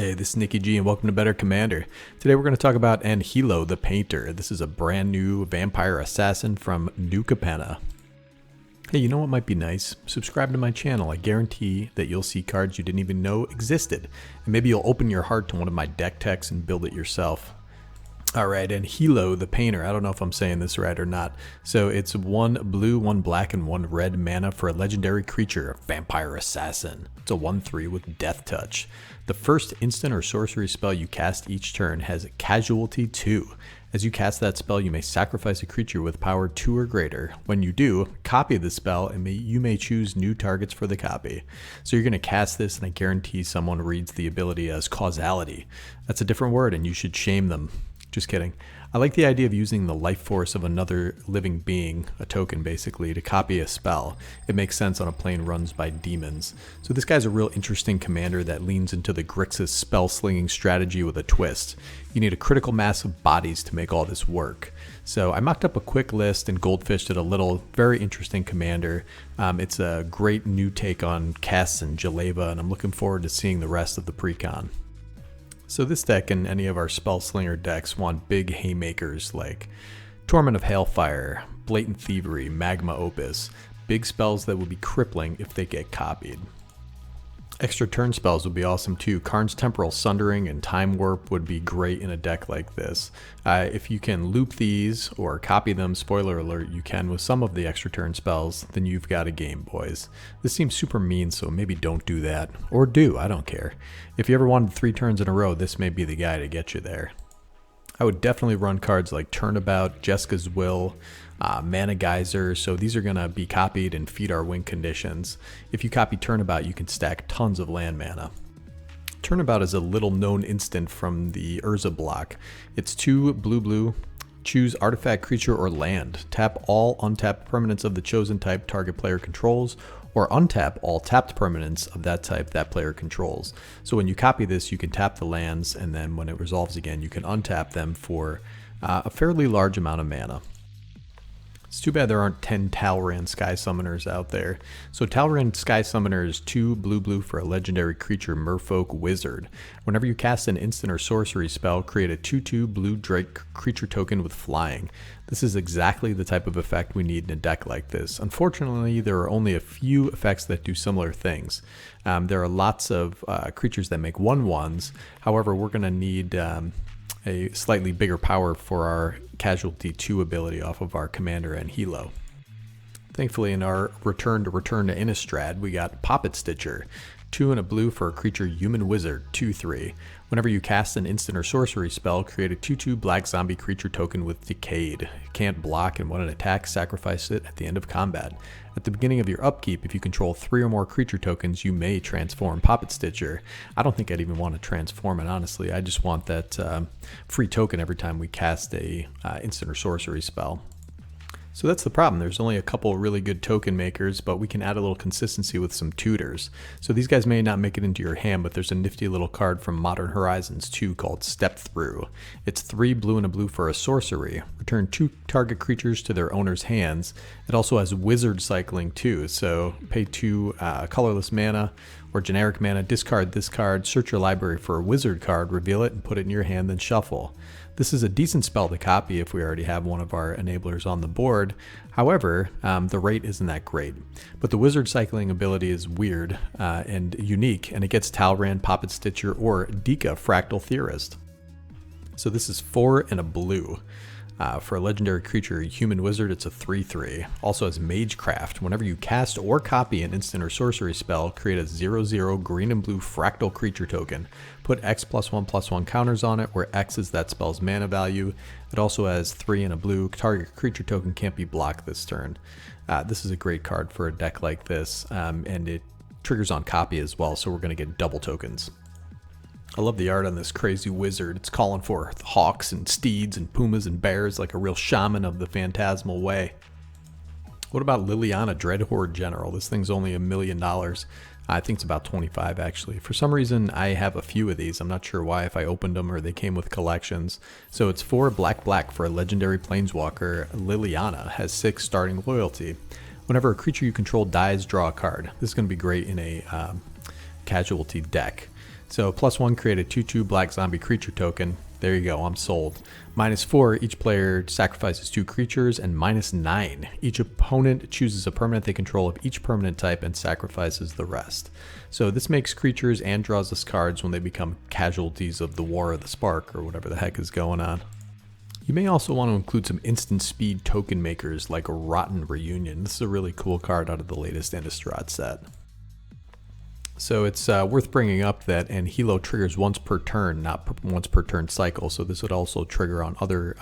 Hey, this is Nikki G and welcome to Better Commander. Today we're going to talk about Anhelo the Painter. This is a brand new vampire assassin from New Capenna. Hey, you know what might be nice? Subscribe to my channel. I guarantee that you'll see cards you didn't even know existed. And maybe you'll open your heart to one of my deck techs and build it yourself. Alright, Anhelo the Painter. I don't know if I'm saying this right or not. So it's 1 blue, 1 black, and 1 red mana for a legendary creature, Vampire Assassin. It's a 1/3 with Death Touch. The first instant or sorcery spell you cast each turn has Casualty 2. As you cast that spell, you may sacrifice a creature with power 2 or greater. When you do, copy the spell and you may choose new targets for the copy. So you're going to cast this and I guarantee someone reads the ability as Causality. That's a different word and you should shame them. Just kidding. I like the idea of using the life force of another living being, a token basically, to copy a spell. It makes sense on a plane runs by demons. So this guy's a real interesting commander that leans into the Grixis spell slinging strategy with a twist. You need a critical mass of bodies to make all this work. So I mocked up a quick list and goldfished it a little. Very interesting commander. It's a great new take on Kess and Jaleva, and I'm looking forward to seeing the rest of the precon. So this deck and any of our Spell Slinger decks want big haymakers like Torment of Hailfire, Blatant Thievery, Magma Opus, big spells that will be crippling if they get copied. Extra turn spells would be awesome too. Karn's Temporal, Sundering, and Time Warp would be great in a deck like this. If you can loop these or copy them, spoiler alert, you can with some of the extra turn spells, then you've got a game, boys. This seems super mean, so maybe don't do that. Or do, I don't care. If you ever wanted 3 turns in a row, this may be the guy to get you there. I would definitely run cards like Turnabout, Jessica's Will, Mana Geyser, so these are going to be copied and feed our win conditions. If you copy Turnabout, you can stack tons of land mana. Turnabout is a little known instant from the Urza block. It's 2 blue, choose artifact, creature, or land. Tap all untapped permanents of the chosen type target player controls, or untap all tapped permanents of that type that player controls. So when you copy this, you can tap the lands, and then when it resolves again, you can untap them for a fairly large amount of mana. It's too bad there aren't 10 Talrand Sky Summoners out there. So Talrand Sky Summoner is 2 blue for a legendary creature, Merfolk Wizard. Whenever you cast an instant or sorcery spell, create a 2/2 blue Drake creature token with flying. This is exactly the type of effect we need in a deck like this. Unfortunately, there are only a few effects that do similar things. There are lots of creatures that make 1/1s. However, we're going to need a slightly bigger power for our Casualty 2 ability off of our commander Anhelo. Thankfully, in our return to Innistrad, we got Poppet Stitcher. 2 and a blue for a creature Human Wizard, 2/3. Whenever you cast an instant or sorcery spell, create a 2/2 black zombie creature token with Decayed. It can't block, and when it attacks, sacrifice it at the end of combat. At the beginning of your upkeep, if you control 3 or more creature tokens, you may transform Poppet Stitcher. I don't think I'd even want to transform it, honestly. I just want that free token every time we cast a instant or sorcery spell. So that's the problem. There's only a couple really good token makers, but we can add a little consistency with some tutors. So these guys may not make it into your hand, but there's a nifty little card from Modern Horizons 2 called Step Through. It's 3 blue and a blue for a sorcery. Return 2 target creatures to their owner's hands. It also has wizard cycling too, so pay 2 colorless mana or generic mana, discard this card, search your library for a wizard card, reveal it, and put it in your hand, then shuffle. This is a decent spell to copy if we already have one of our enablers on the board. However, the rate isn't that great. But the wizard cycling ability is weird and unique, and it gets Talrand, Poppet Stitcher, or Deekah, Fractal Theorist. So this is 4 and a blue. For a legendary creature, Human Wizard, it's a 3/3. Also has Magecraft. Whenever you cast or copy an instant or sorcery spell, create a 0/0 green and blue fractal creature token. Put X +1/+1 counters on it, where X is that spell's mana value. It also has 3 and a blue. Target creature token can't be blocked this turn. This is a great card for a deck like this, and it triggers on copy as well, so we're going to get double tokens. I love the art on this crazy wizard. It's calling for hawks and steeds and pumas and bears like a real shaman of the phantasmal way. What about Liliana Dreadhorde General? This thing's only $1 million. I think it's about 25 actually. For some reason, I have a few of these. I'm not sure why, if I opened them or they came with collections. So it's 4 black for a legendary planeswalker. Liliana has 6 starting loyalty. Whenever a creature you control dies, draw a card. This is going to be great in a Casualty deck. So +1, create a 2/2 black zombie creature token. There you go, I'm sold. -4, each player sacrifices 2 creatures, and -9, each opponent chooses a permanent they control of each permanent type and sacrifices the rest. So this makes creatures and draws us cards when they become casualties of the War of the Spark, or whatever the heck is going on. You may also want to include some instant speed token makers like a Romen Reunion. This is a really cool card out of the latest Innistrad set. So it's worth bringing up that Anhelo triggers once per turn, not once per turn cycle. So this would also trigger on other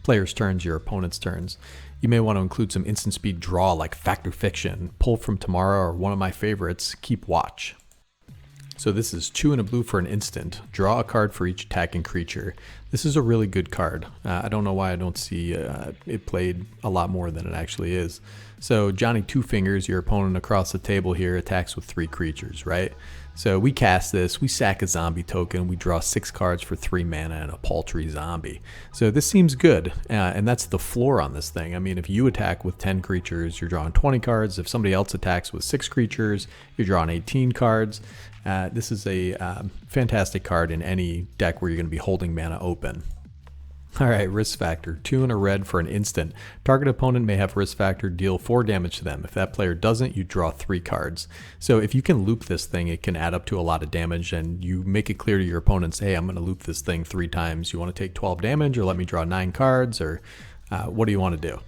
players' turns, your opponent's turns. You may want to include some instant speed draw like Fact or Fiction, Pull from Tomorrow, or one of my favorites, Keep Watch. So this is 2 and a blue for an instant. Draw a card for each attacking creature. This is a really good card. I don't know why I don't see it played a lot more than it actually is. So Johnny Two Fingers, your opponent across the table here, attacks with 3 creatures, right? So we cast this, we sack a zombie token, we draw 6 cards for 3 mana and a paltry zombie. So this seems good, and that's the floor on this thing. I mean, if you attack with 10 creatures, you're drawing 20 cards. If somebody else attacks with 6 creatures, you're drawing 18 cards. This is a fantastic card in any deck where you're going to be holding mana open. Alright, risk factor. 2 and a red for an instant. Target opponent may have risk factor, deal 4 damage to them. If that player doesn't, you draw 3 cards. So if you can loop this thing, it can add up to a lot of damage, and you make it clear to your opponents, hey, I'm going to loop this thing 3 times. You want to take 12 damage, or let me draw 9 cards, or what do you want to do?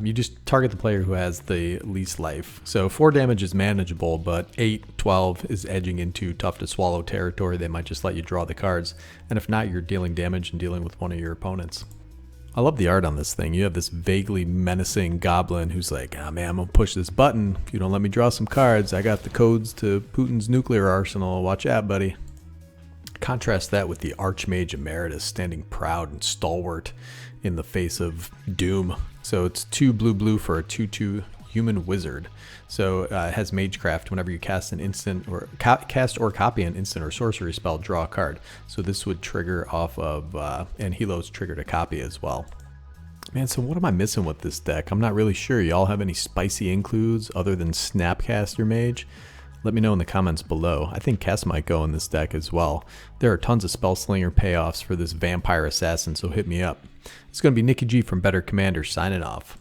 You just target the player who has the least life. So 4 damage is manageable, but 8, 12 is edging into tough to swallow territory. They might just let you draw the cards. And if not, you're dealing damage and dealing with one of your opponents. I love the art on this thing. You have this vaguely menacing goblin who's like, oh man, I'm going to push this button. If you don't let me draw some cards, I got the codes to Putin's nuclear arsenal. Watch out, buddy. Contrast that with the Archmage Emeritus standing proud and stalwart in the face of doom. So it's 2 blue for a 2/2 human wizard. So it has Magecraft. Whenever you cast an instant or cast or copy an instant or sorcery spell, draw a card. So this would trigger off of Anhelo's trigger to copy as well. Man, so what am I missing with this deck? I'm not really sure. Y'all have any spicy includes other than Snapcaster Mage? Let me know in the comments below. I think Kess might go in this deck as well. There are tons of Spellslinger payoffs for this Vampire Assassin, so hit me up. It's going to be Nicky G from Better Commander signing off.